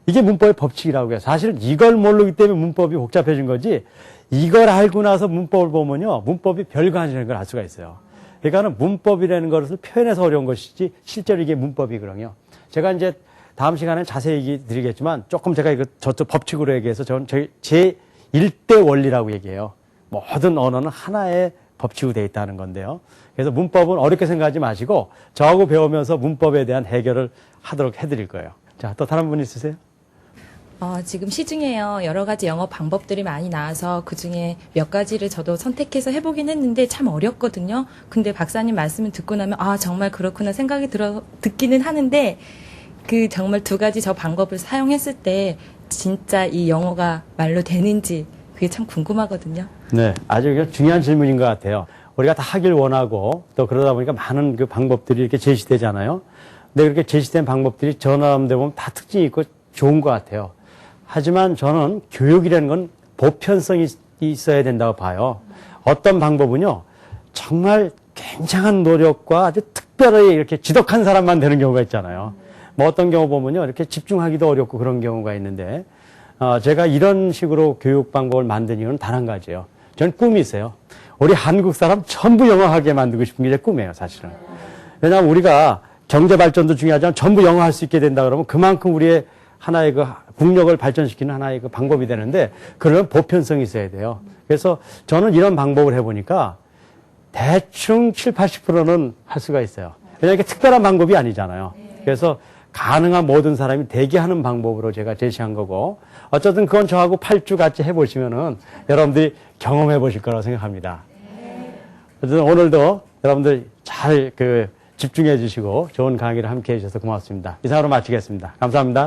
A: 이게 문법의 법칙이라고 해요. 사실은 이걸 모르기 때문에 문법이 복잡해진 거지 이걸 알고 나서 문법을 보면요. 문법이 별거 아니라는 걸 알 수가 있어요. 그러니까는 문법이라는 것을 표현해서 어려운 것이지 실제로 이게 문법이거든요. 제가 이제 다음 시간에 자세히 얘기 드리겠지만 조금 제가 이거 저쪽 법칙으로 얘기해서 저는 제 1대 원리라고 얘기해요. 모든 언어는 하나의 법칙으로 되어 있다는 건데요. 그래서 문법은 어렵게 생각하지 마시고 저하고 배우면서 문법에 대한 해결을 하도록 해드릴 거예요. 자, 또 다른 분 있으세요?
C: 지금 시중에요. 여러 가지 영어 방법들이 많이 나와서 그중에 몇 가지를 저도 선택해서 해보긴 했는데 참 어렵거든요. 근데 박사님 말씀을 듣고 나면 정말 그렇구나 생각이 듣기는 하는데 그 정말 두 가지 저 방법을 사용했을 때 진짜 이 영어가 말로 되는지 그게 참 궁금하거든요.
A: 네, 아주 중요한 질문인 것 같아요. 우리가 다 하길 원하고 또 그러다 보니까 많은 그 방법들이 이렇게 제시되잖아요. 근데 그렇게 제시된 방법들이 저 나름대로 보면 다 특징이 있고 좋은 것 같아요. 하지만 저는 교육이라는 건 보편성이 있어야 된다고 봐요. 어떤 방법은요, 정말 굉장한 노력과 아주 특별하게 이렇게 지독한 사람만 되는 경우가 있잖아요. 뭐 어떤 경우 보면요, 이렇게 집중하기도 어렵고 그런 경우가 있는데, 제가 이런 식으로 교육 방법을 만든 이유는 단 한 가지예요. 저는 꿈이 있어요. 우리 한국 사람 전부 영어하게 만들고 싶은 게 제 꿈이에요, 사실은. 왜냐하면 우리가 경제 발전도 중요하지만 전부 영어할 수 있게 된다 그러면 그만큼 우리의 하나의 그 국력을 발전시키는 하나의 그 방법이 되는데 그러면 보편성이 있어야 돼요. 그래서 저는 이런 방법을 해보니까 대충 7, 80%는 할 수가 있어요. 왜냐하면 이게 특별한 방법이 아니잖아요. 그래서 가능한 모든 사람이 되게 하는 방법으로 제가 제시한 거고 어쨌든 그건 저하고 8주 같이 해보시면은 여러분들이 경험해 보실 거라고 생각합니다. 어쨌든 오늘도 여러분들 잘 집중해 주시고 좋은 강의를 함께 해주셔서 고맙습니다. 이상으로 마치겠습니다. 감사합니다.